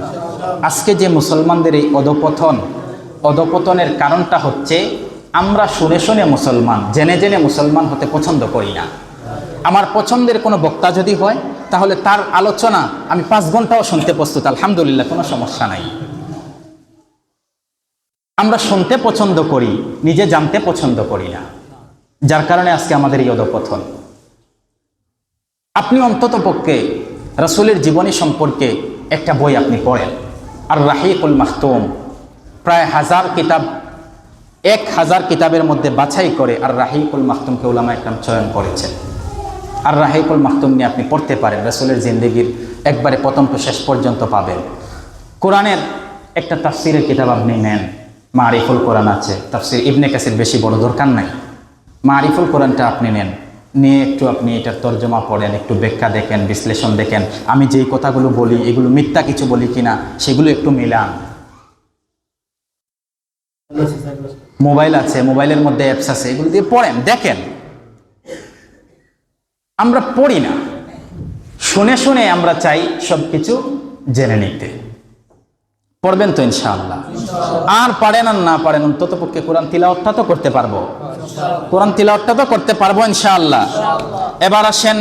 আজকে যে মুসলমানদের এই অধপতনের কারণটা হচ্ছে আমরা শুনে শুনে মুসলমান, জেনে জেনে মুসলমান হতে পছন্দ করি না। আমার পছন্দের কোনো বক্তা যদি হয় তাহলে তার আলোচনা আমি 5 ঘন্টাও শুনতে প্রস্তুত, আলহামদুলিল্লাহ, কোনো সমস্যা নাই। আমরা শুনতে পছন্দ করি, নিজে জানতে পছন্দ করি না, যার কারণে আজকে আমাদের এই অধপতন। আপনি অন্তত পক্ষে রাসূলের জীবনী সম্পর্কে একটা বই আপনি পড়েন, আর রাহিকুল মাখতুম, প্রায় 1000 কিতাব, 1000 কিতাবের মধ্যে বাছাই করে আর রাহিকুল মাখতুমকে উলামায়ে কেরাম চয়ন করেছেন। আর রাহিকুল মাখতুম নিয়ে আপনি পড়তে পারেন, রাসূলের জিন্দেগির একবারে প্রথম তো শেষ পর্যন্ত পাবেন। কোরআনের একটা তাফসিরের কিতাব আপনি নেন, মারিফুল কোরআন আছে, তাফসির ইবনে কাসির বেশি বড় দরকার নাই, মারিফুল কোরআনটা আপনি নেন, নিয়ে একটু আপনি এটার তর্জমা পড়েন, একটু ব্যাখ্যা দেখেন, বিশ্লেষণ দেখেন, আমি যেই কথাগুলো বলি এগুলো মিথ্যা কিছু বলি কিনা সেগুলো একটু মিলান। মোবাইল আছে, মোবাইলের মধ্যে অ্যাপস আছে, এগুলো দিয়ে পড়েন, দেখেন। আমরা পড়ি না, শুনে শুনে আমরা চাই সবকিছু জেনে নিতে। পড়বেন তো ইনশাআল্লাহ? আর পারেন আর না পারেন অন্তত পক্ষে কোরআন তিলাওয়াতটা তো করতে পারবো, কোরআন তিলাওয়াতটা তো করতে পারবো ইনশাআল্লাহ। এবার আসেন,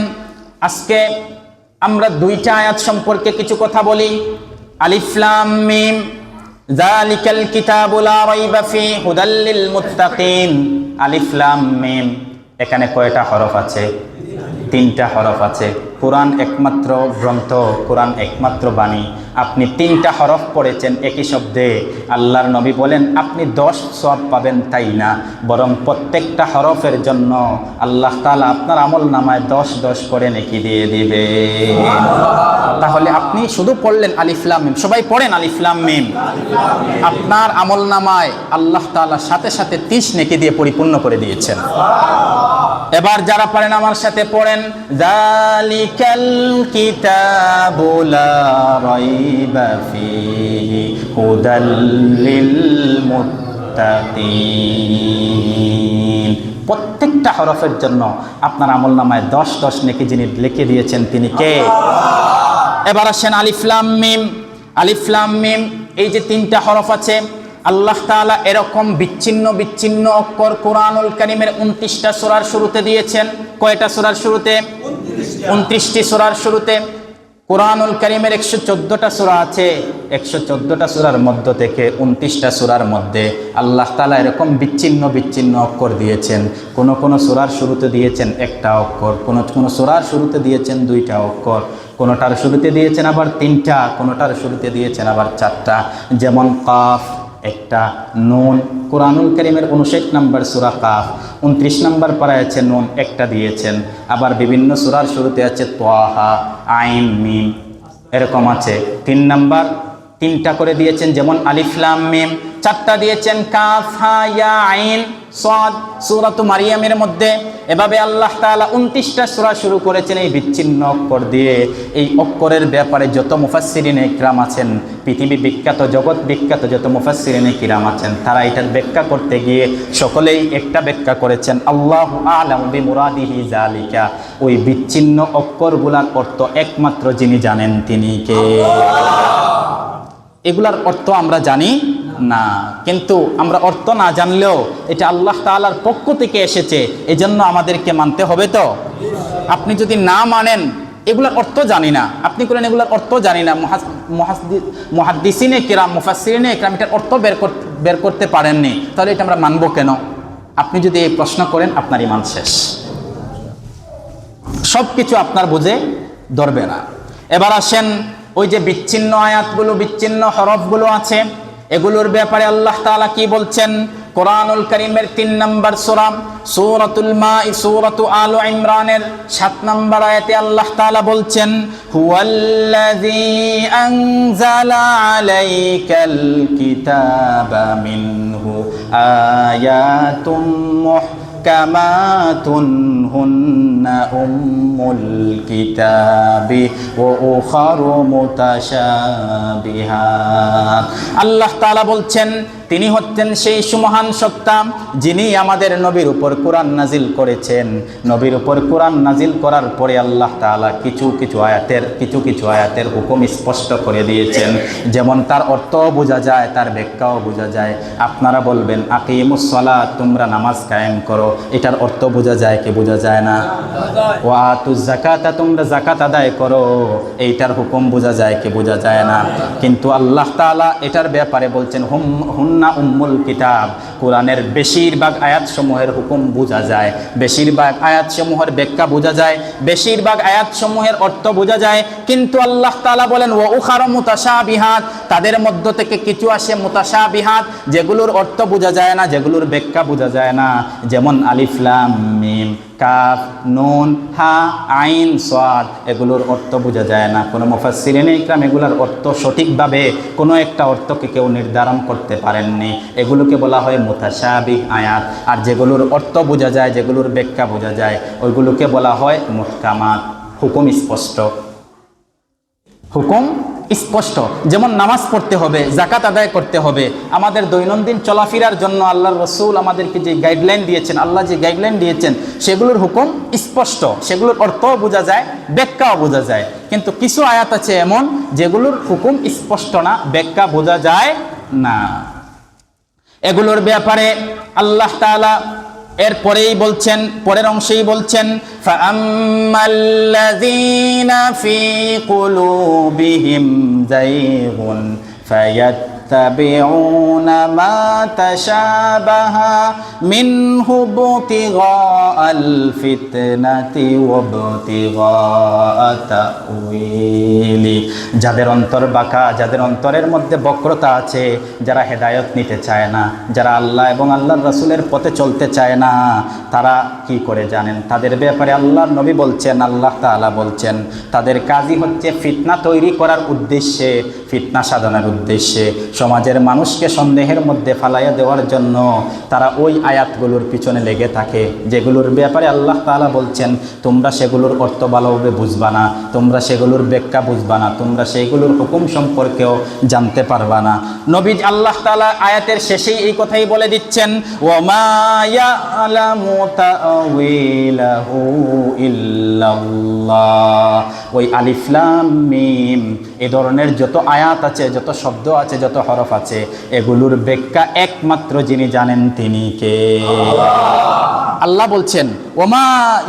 আজকে আমরা 2টা আয়াত সম্পর্কে কিছু কথা বলি। আলিফ লাম মিম যালিকাল কিতাবু লা রাইবা ফিহি হুদাল লিল মুত্তাকিন। আলিফ লাম মিম, এখানে কয়টা হরফ আছে? 3টা হরফ আছে। কোরআন একমাত্র গ্রন্থ, কোরআন একমাত্র বাণী। আপনি 3টা হরফ পড়েছেন একই শব্দে, আল্লাহর নবী বলেন আপনি 10 সওয়াব পাবেন, তাই না, বরং প্রত্যেকটা হরফের জন্য আল্লাহ তাআলা আপনার আমল নামায় 10 করে নেকি দিয়ে দিবে। তাহলে আপনি শুধু পড়লেন আলিফ লাম মিম, সবাই পড়েন আলিফ লাম মিম, আপনার আমল নামায় আল্লাহ তাআলা সাথে সাথে 30 নেকি দিয়ে পরিপূর্ণ করে দিয়েছেন। এবার যারা পারেন আমার সাথে পড়েন, যালিকাল কিতাবু লা রাইবা ফিহি হুদাল লিল মুত্তাকিন। প্রত্যেকটা হরফের জন্য আপনার আমলনামায় 10 নেকি যিনি লিখে দিয়েছেন তিনি কে? এবার আসেন আলিফ লাম মিম। আলিফ লাম মিম, এই যে 3টা হরফ আছে, আল্লাহ তাআলা এরকম বিচ্ছিন্ন বিচ্ছিন্ন অক্ষর কোরআনুল কারীমের 29টা সূরার শুরুতে দিয়েছেন। কয়টা সূরার শুরুতে? 29টি সূরার শুরুতে। কোরআনুল কারীমের 114টা সূরা আছে, 114টা সূরার মধ্য থেকে 29টা সূরার মধ্যে আল্লাহ তাআলা এরকম বিচ্ছিন্ন বিচ্ছিন্ন অক্ষর দিয়েছেন। কোন কোন সূরার শুরুতে দিয়েছেন 1টা অক্ষর, কোন কোন সূরার শুরুতে দিয়েছেন 2টা অক্ষর, কোনটার শুরুতে দিয়েছেন আবার 3টা, কোনটার শুরুতে দিয়েছেন আবার 4টা। যেমন কাফ একটা, নুন, কোরআনুল কারীমের 59 নম্বর সূরা কাফ, 29 নম্বর পারায় আছে নুন একটা দিয়েছেন। আবার বিভিন্ন সূরার শুরুতে আছে তাহা, আইন, মিম, এরকম আছে। 3 নম্বর 3টা করে দিয়েছেন, যেমন আলিফ লাম মিম। 4টা দিয়েছেন কাফ, হা, ইয়া, আইন, সাদ, সূরাতু মারিয়ামের মধ্যে। এভাবে আল্লাহ তাআলা 29টা সূরা শুরু করেছেন এই বিচ্ছিন্ন অক্ষর দিয়ে। এই অক্ষরের ব্যাপারে যত মুফাসসিরিনে কিরাম আছেন, পৃথিবী বিখ্যাত, জগৎ বিখ্যাত যত মুফাসসিরিনে কিরাম আছেন, তারা এটার ব্যাখ্যা করতে গিয়ে সকলেই একটা ব্যাখ্যা করেছেন, আল্লাহু আ'লামু বিমুরাদিহি যালিকা। ওই বিচ্ছিন্ন অক্ষরগুলার অর্থ একমাত্র যিনি জানেন তিনি কে? এগুলার অর্থ আমরা জানি না, কিন্তু আমরা অর্থ না জানলেও এটা আল্লাহ তাআলার পক্ষ থেকে এসেছে, এজন্য আমাদেরকে মানতে হবে। তো আপনি যদি না মানেন, এগুলোর অর্থ জানি না, আপনি বলেন এগুলোর অর্থ জানি না, মুহাদ্দিসিনে কিরাম মুফাসসিরিনে কিরাম এটার অর্থ বের করতে পারেননি, তাহলে এটা আমরা মানবো কেন? আপনি যদি এই প্রশ্ন করেন আপনার ঈমান শেষ, সব কিছু আপনার বুঝে ধরবে না। এবার আসেন ওই যে বিচ্ছিন্ন আয়াতগুলো, বিচ্ছিন্ন হরফগুলো আছে, এগুলোর ব্যাপারে আল্লাহ তাআলা কি বলছেন? কোরআনুল কারীমের 3 নম্বর সূরা সূরাতু আল ইমরানের 7 নম্বর আয়াতে আল্লাহ তাআলা বলছেন, হুয়াল্লাযী আনজালা আলাইকাল কিতাবা মিনহু আয়াতুম মুহকামাতুন হুন্না উম্মুল কিতাবি ওয়া উখারু মুতাশাবিহাত। আল্লাহ তাআলা বলছেন তিনি হচ্ছেন সেই সুমহান সত্তা যিনি আমাদের নবীর উপর কোরআন নাজিল করেছেন। নবীর উপর কোরআন নাজিল করার পরে আল্লাহ তাআলা কিছু কিছু আয়াতের হুকুম স্পষ্ট করে দিয়েছেন, যেমন তার অর্থও বোঝা যায়, তার ব্যাখ্যাও বোঝা যায়। আপনারা বলবেন আকিমুস সালাত, তোমরা নামাজ কায়েম করো, এটার অর্থ বোঝা যায় কি বোঝা যায় না? ওয়া আতুজ যাকাতা, তোমরা যাকাত আদায় করো, এইটার হুকুম বোঝা যায় কি বোঝা যায় না? কিন্তু আল্লাহ তাআলা এটার ব্যাপারে বলছেন হুন্না উম্মুল কিতাব, কোরআনের বেশিরভাগ আয়াতসমূহের হুকুম বোঝা যায়, বেশিরভাগ আয়াতসমূহের ব্যাখ্যা বোঝা যায়, বেশিরভাগ আয়াতসমূহের অর্থ বোঝা যায়। কিন্তু আল্লাহ তাআলা বলেন ওয়া উখারু মুতাশাবিহাত, তাদের মধ্য থেকে কিছু আসে মুতাশাবিহাত, যেগুলোর অর্থ বোঝা যায় না, যেগুলোর ব্যাখ্যা বোঝা যায় না, যেমন আলিফ লাম মিম, কাফ, নুন, হা, আইন, সাদ, এগুলোর অর্থ বোঝা যায় না। কোনো মুফাসসিরিনে ইকরাম এগুলোর অর্থ সঠিকভাবে কোনো একটা অর্থকে কেউ নির্ধারণ করতে পারেননি, এগুলোকে বলা হয় মুতাশাবিহ আয়াত। আর যেগুলোর অর্থ বোঝা যায়, যেগুলোর ব্যাখ্যা বোঝা যায়, ওইগুলোকে বলা হয় মুহকামাত, হুকুম স্পষ্ট, হুকুম স্পষ্ট। যেমন নামাজ পড়তে হবে, যাকাত আদায় করতে হবে, আমাদের দৈনন্দিন চলাফেরার জন্য আল্লাহর রাসূল আমাদেরকে যে গাইডলাইন দিয়েছেন, আল্লাহ যে গাইডলাইন দিয়েছেন, সেগুলোর হুকুম স্পষ্ট, সেগুলোর অর্থও বোঝা যায়, ব্যাখ্যাও বোঝা যায়। কিন্তু কিছু আয়াত আছে এমন যেগুলোর হুকুম স্পষ্ট না, ব্যাখ্যা বোঝা যায় না। এগুলোর ব্যাপারে আল্লাহ তাআলা এরপরেই বলছেন, পরের অংশেই বলছেন, ফাআম্মাল্লাযীনা ফী কুলুবিহিম যায়গুন ফায়াত্তাবিউনা মা তাশাবাহা মিনহু ইবতিগাআল ফিতনাতি ওয়া ইবতিগাআ তাউইলি। যাদের অন্তর বাঁকা, যাদের অন্তরের মধ্যে বক্রতা আছে, যারা হেদায়েত নিতে চায় না, যারা আল্লাহ এবং আল্লাহর রাসূলের পথে চলতে চায় না, তারা কি করে জানেন? তাদের ব্যাপারে আল্লাহর নবী বলছেন, আল্লাহ তাআলা বলছেন, তাদের কাজই হচ্ছে ফিতনা তৈরি করার উদ্দেশ্যে, ফিতনা সাধনের উদ্দেশ্যে, সমাজের মানুষকে সন্দেহের মধ্যে ফালাইয়া দেওয়ার জন্য তারা ওই আয়াতগুলোর পিছনে লেগে থাকে, যেগুলোর ব্যাপারে আল্লাহ তাআলা বলছেন তোমরা সেগুলোর অর্থ ভালোভাবে বুঝবা না, তোমরা সেগুলোর ব্যাখ্যা বুঝবা না, তোমরা সেগুলোর হুকুম সম্পর্কেও জানতে পারবা না। নবী আল্লাহ তাআলা আয়াতের শেষেই এই কথাই বলে দিচ্ছেন, ওয়া মা ইয়ালামু তাআওয়িলাহু ইল্লাল্লাহ। ওই আলিফ লাম মিম এই ধরনের যত আয়াত আছে, যত শব্দ আছে, যত হরফ আছে, এগুলোর ব্যাখ্যা একমাত্র যিনি জানেন তিনি কে? আল্লাহ বলছেন ওমা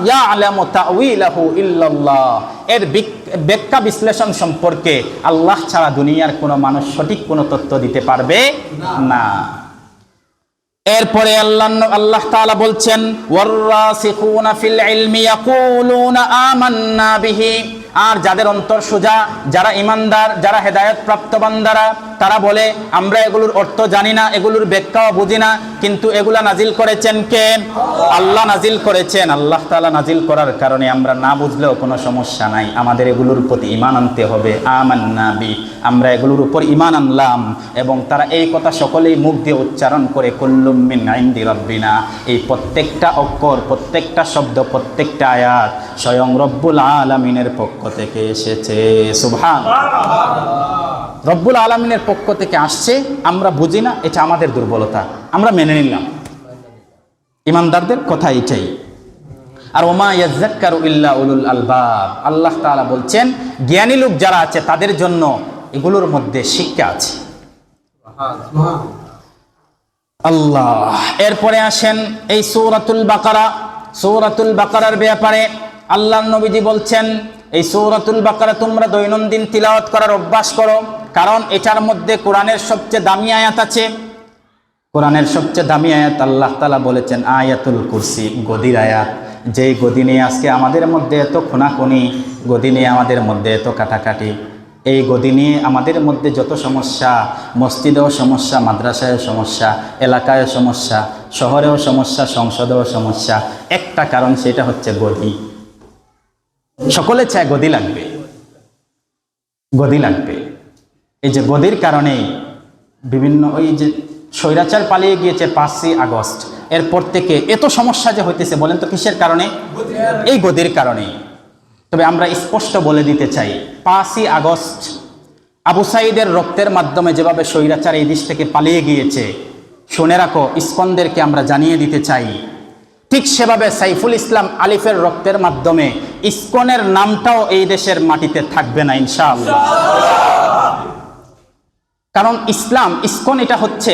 ইয়ালামু তাআওয়িলাহু ইল্লাল্লাহ। এর ব্যাখ্যা বিশ্লেষণ সম্পর্কে আল্লাহ ছাড়া দুনিয়ার কোনো মানুষ সঠিক কোনো তথ্য দিতে পারবে না। এরপরে আল্লাহ তাআলা বলছেন ওয়াররাসিখুনা ফিল ইলমি ইয়াকুলুনা আমান্না বিহি। আর যাদের অন্তর সোজা, যারা ইমানদার, যারা হেদায়েত প্রাপ্ত বান্দারা, তারা বলে আমরা এগুলোর অর্থ জানি না, এগুলোর ব্যাখ্যাও বুঝি না, কিন্তু এগুলা নাজিল করেছেন কে? আল্লাহ নাজিল করেছেন। আল্লাহ তাআলা নাজিল করার কারণে আমরা না বুঝলেও কোনো সমস্যা নাই, আমাদের এগুলোর প্রতি ঈমান আনতে হবে। আমান্না বি, আমরা এগুলোর উপর ঈমান আনলাম। এবং তারা এই কথা সকলেই মুখ দিয়ে উচ্চারণ করে কুল্লুম মিন ইনদি রাব্বিনা। এই প্রত্যেকটা অক্ষর, প্রত্যেকটা শব্দ, প্রত্যেকটা আয়াত স্বয়ং রব্বুল আলামিনের পক্ষ থেকে এসেছে। সুবহানাল্লাহ। রব্বুল আলামিনের পক্ষ থেকে আসছে, আমরা বুঝি না, এটা আমাদের দুর্বলতা, আমরা মেনে নিলাম। ইমানদারদের কথা এটাই। আর ওমা ইয়াযাক্কারু ইল্লা উলুল আলবাব। আল্লাহ তাআলা বলছেন জ্ঞানী লোক যারা আছে তাদের জন্য এগুলোর মধ্যে শিক্ষা আছে। আল্লাহ। এরপরে আসেন এই সূরাতুল বাকারা। সূরাতুল বাকারার ব্যাপারে আল্লাহর নবীজি বলছেন এই সূরাতুল বাকারা তোমরা দৈনন্দিন তিলাওয়াত করার অভ্যাস করো, কারণ এটার মধ্যে কোরআনের সবচেয়ে দামি আয়াত আছে। কোরআনের সবচেয়ে দামি আয়াত আল্লাহ তাআলা বলেছেন আয়াতুল কুরসি, গদির আয়াত। যেই গদি নিয়ে আজকে আমাদের মধ্যে এত খুনাখুনি, গদি নিয়ে আমাদের মধ্যে এত কাটাকাটি, এই গদি নিয়ে আমাদের মধ্যে যত সমস্যা, মসজিদেও সমস্যা, মাদ্রাসায়ও সমস্যা, এলাকায়ও সমস্যা, শহরেও সমস্যা, সংসদেও সমস্যা, একটা কারণ সেটা হচ্ছে গদি। সকলে চায় গদি লাগবে, গদি লাগবে। এই যে গদির কারণেই বিভিন্ন ওই যে স্বৈরাচার পালিয়ে গিয়েছে 5ই আগস্ট, এরপর থেকে এত সমস্যা যে হইতেছে, বলেন তো কিসের কারণে? এই গদির কারণে। তবে আমরা স্পষ্ট বলে দিতে চাই, 5ই আগস্ট আবু সাঈদের রক্তের মাধ্যমে যেভাবে স্বৈরাচার এই দেশ থেকে পালিয়ে গিয়েছে, শুনে রাখো, ইসকনদেরকে আমরা জানিয়ে দিতে চাই, ঠিক সেভাবে সাইফুল ইসলাম আলিফের রক্তের মাধ্যমে ইসকনের নামটাও এই দেশের মাটিতে থাকবে না ইনশাআল্লাহ। কারণ ইসকন এটা হচ্ছে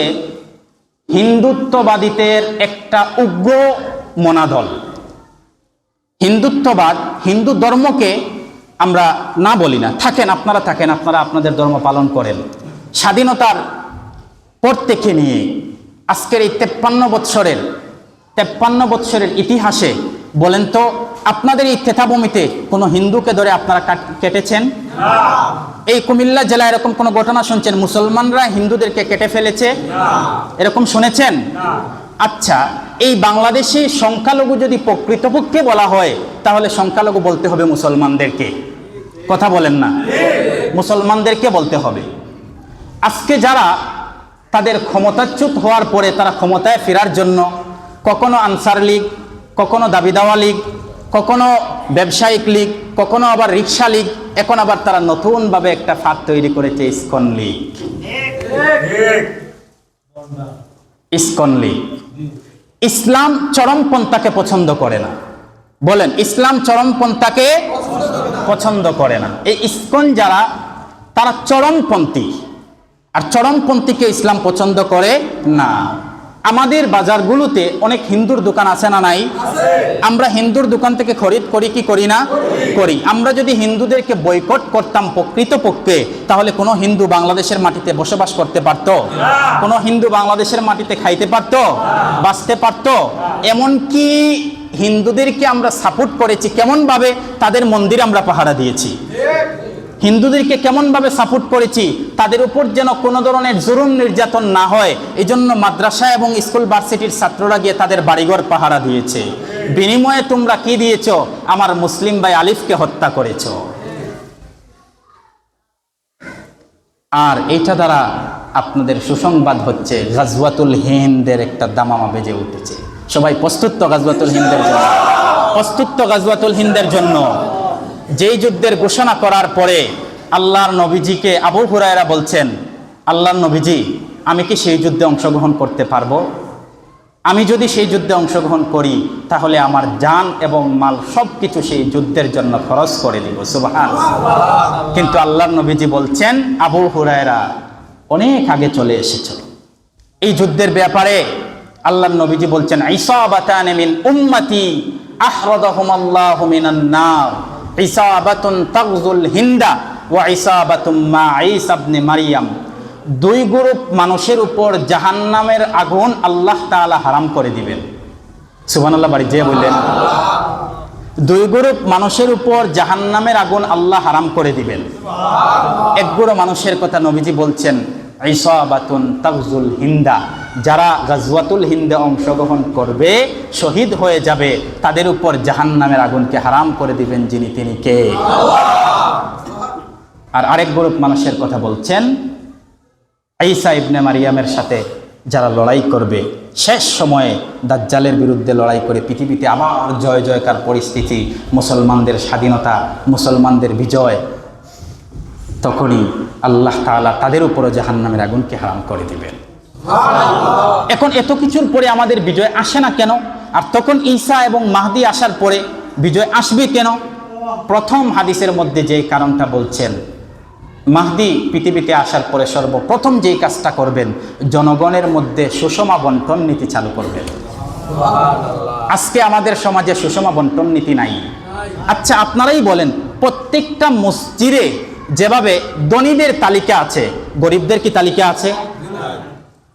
হিন্দুত্ববাদীদের একটা উগ্র মনাদল। হিন্দুত্ববাদ, হিন্দু ধর্মকে আমরা না বলি না, থাকেন আপনারা, থাকেন আপনারা, আপনাদের ধর্ম পালন করেন। স্বাধীনতার পর থেকে নিয়ে আজকের এই 53 বৎসরের ইতিহাসে বলেন তো, আপনাদের এই থেতাভূমিতে কোনো হিন্দুকে ধরে আপনারা কেটেছেন? এই কুমিল্লা জেলায় এরকম কোনো ঘটনা শুনছেন মুসলমানরা হিন্দুদেরকে কেটে ফেলেছে? এরকম শুনেছেন? আচ্ছা, এই বাংলাদেশে সংখ্যালঘু যদি প্রকৃতপক্ষে বলা হয়, তাহলে সংখ্যালঘু বলতে হবে মুসলমানদেরকে। কথা বলেন না? মুসলমানদেরকে বলতে হবে। আজকে যারা তাদের ক্ষমতাচ্যুত হওয়ার পরে তারা ক্ষমতায় ফেরার জন্য কখনো আনসার লীগ, কখনো দাবিদাওয়া লীগ, কখনো ব্যবসায়িক লীগ, কখনো আবার রিক্সা লীগ, এখন আবার তারা নতুনভাবে একটা ফাঁদ তৈরি করেছে ইসকন লীগ। ইসকন লীগ ইসলাম চরমপন্থাকে পছন্দ করে না। বলেন, ইসলাম চরমপন্থাকে পছন্দ করে না। এই ইসকন যারা, তারা চরমপন্থী, আর চরমপন্থীকে ইসলাম পছন্দ করে না। আমাদের বাজারগুলোতে অনেক হিন্দুর দোকান আছে না নাই? আমরা হিন্দুর দোকান থেকে খরিদ করি কি করি না? করি। আমরা যদি হিন্দুদেরকে বয়কট করতাম প্রকৃতপক্ষে, তাহলে কোনো হিন্দু বাংলাদেশের মাটিতে বসবাস করতে পারতো? কোনো হিন্দু বাংলাদেশের মাটিতে খাইতে পারতো, বাঁচতে পারতো? এমনকি হিন্দুদেরকে আমরা সাপোর্ট করেছি, কেমনভাবে তাদের মন্দির আমরা পাহারা দিয়েছি। হিন্দুদেরকে কেমনভাবে সাপোর্ট করেছি, তাদের উপর যেন কোনো ধরনের জুলুম নির্যাতন না হয়, এই জন্য মাদ্রাসা এবং স্কুল ভার্সিটির ছাত্ররা গিয়ে তাদের বাড়িঘর পাহারা দিয়েছে। বিনিময়ে তোমরা কি দিয়েছ? আমার মুসলিম ভাই আলিফকে হত্যা করেছ। আর এইটা দ্বারা আপনাদের সুসংবাদ হচ্ছে, গাজওয়াতুল হিন্দের একটা দামামা বেজে উঠেছে। সবাই প্রস্তুত তো গাজওয়াতুল হিন্দের জন্য? প্রস্তুত তো গাজওয়াতুল হিন্দের জন্য? যেই যুদ্ধের ঘোষণা করার পরে আল্লাহর নবীজিকে আবু হুরায়রা বলছেন, আল্লাহর নবীজি, আমি কি সেই যুদ্ধে অংশগ্রহণ করতে পারবো? আমি যদি সেই যুদ্ধে অংশগ্রহণ করি, তাহলে আমার জান এবং মাল সব কিছু সেই যুদ্ধের জন্য খরচ করে দিব। সুবহানাল্লাহ। কিন্তু আল্লাহর নবীজি বলছেন, আবু হুরায়রা, অনেক আগে চলে এসেছ। এই যুদ্ধের ব্যাপারে আল্লাহর নবীজি বলছেন, ইসাবাতান মিন উম্মতি আহরাদাহুমাল্লাহু মিনান নার, ইসাবাতুন তাগজুল হিন্দা ওয়া ইসাবাতুম মা ঈসা ইবনে মারইয়াম। দুই গ্রুপ মানুষের উপর জাহান্নামের আগুন আল্লাহ তাআলা হারাম করে দিবেন। সুবহানাল্লাহ, বাড়ি যে বললেন, দুই গ্রুপ মানুষের উপর জাহান্নামের আগুন আল্লাহ হারাম করে দিবেন। এক গ্রুপ মানুষের কথা নবীজি বলছেন, ইসাবাতুন তাগজুল হিন্দা, যারা গাজওয়াতুল হিন্দে অংশগ্রহণ করবে, শহীদ হয়ে যাবে, তাদের উপর জাহান্নামের আগুনকে হারাম করে দিবেন যিনি, তিনি কে? আর আরেক গ্রুপ মানুষের কথা বলছেন, ঈসা ইবনে মারিয়ামের সাথে যারা লড়াই করবে, শেষ সময়ে দাজ্জালের বিরুদ্ধে লড়াই করে পৃথিবীতে আবার জয় জয়কার পরিস্থিতি, মুসলমানদের স্বাধীনতা, মুসলমানদের বিজয়, তখনই আল্লাহ তাআলা তাদের উপরও জাহান্নামের আগুনকে হারাম করে দিবেন। এখন এত কিছুর পরে আমাদের বিজয় আসে না কেন? আর তখন ঈসা এবং মাহদী আসার পরে বিজয় আসবে কেন? প্রথম হাদিসের মধ্যে যেই কারণটা বলছেন, মাহদী পৃথিবীতে আসার পরে সর্বপ্রথম যেই কাজটা করবেন, জনগণের মধ্যে সুষমা বন্টন নীতি চালু করবেন। আজকে আমাদের সমাজে সুষমা বন্টন নীতি নাই। আচ্ছা, আপনারাই বলেন, প্রত্যেকটা মসজিদে যেভাবে ধনীদের তালিকা আছে, গরিবদের কি তালিকা আছে?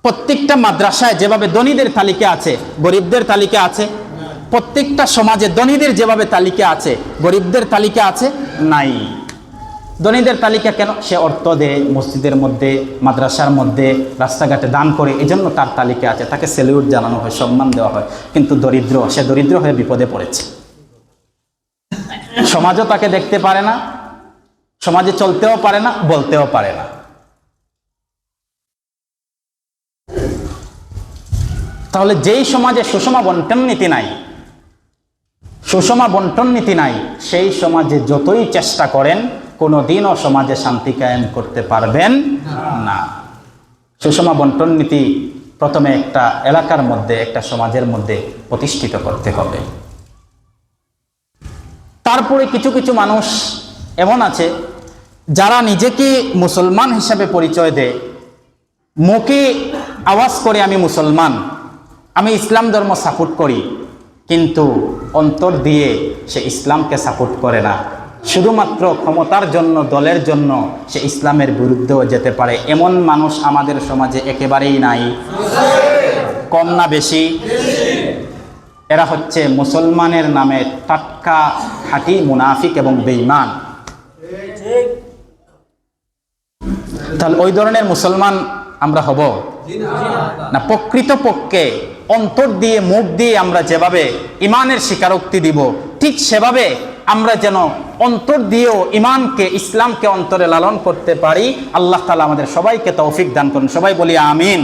প্রত্যেকটা মাদ্রাসায় যেভাবে ধনীদের তালিকা আছে, গরিবদের তালিকা আছে? প্রত্যেকটা সমাজে ধনীদের যেভাবে তালিকা আছে, গরিবদের তালিকা আছে? নাই। ধনীদের তালিকা কেন? সে অর্থ দেয় মসজিদের মধ্যে, মাদ্রাসার মধ্যে, রাস্তাঘাটে দান করে, এজন্য তার তালিকা আছে, তাকে স্যালিউট জানানো হয়, সম্মান দেওয়া হয়। কিন্তু দরিদ্র, সে দরিদ্র হয়ে বিপদে পড়েছে, সমাজও তাকে দেখতে পারে না, সমাজে চলতেও পারে না, বলতেও পারে না। তাহলে যেই সমাজে সুষম বন্টন নীতি নাই, সুষম বন্টন নীতি নাই, সেই সমাজে যতই চেষ্টা করেন কোনোদিনও সমাজে শান্তি কায়েম করতে পারবেন না। সুষম বন্টন নীতি প্রথমে একটা এলাকার মধ্যে, একটা সমাজের মধ্যে প্রতিষ্ঠিত করতে হবে। তারপরে কিছু কিছু মানুষ এমন আছে যারা নিজেকে মুসলমান হিসাবে পরিচয় দেয়, মুখে আওয়াজ করে আমি মুসলমান, আমি ইসলাম ধর্ম সাপোর্ট করি, কিন্তু অন্তর দিয়ে সে ইসলামকে সাপোর্ট করে না। শুধুমাত্র ক্ষমতার জন্য, দলের জন্য সে ইসলামের বিরুদ্ধেও যেতে পারে। এমন মানুষ আমাদের সমাজে একেবারেই নাই। কম না বেশি? এরা হচ্ছে মুসলমানের নামে টাটকা খাঁটি মুনাফিক এবং বেঈমান। তাহলে ওই ধরনের মুসলমান আমরা হব না। প্রকৃতপক্ষে অন্তর দিয়ে, মুখ দিয়ে আমরা যেভাবে ইমানের স্বীকারোক্তি দিব, ঠিক সেভাবে আমরা যেন অন্তর দিয়েও ইমানকে, ইসলামকে অন্তরে লালন করতে পারি। আল্লাহ তাআলা আমাদের সবাইকে তৌফিক দান করুন। সবাই বলি আমিন।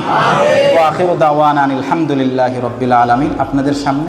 ওয়া আখিরু দাওয়ানা আলহামদুলিল্লাহি রাব্বিল আলামিন। আপনাদের সামনে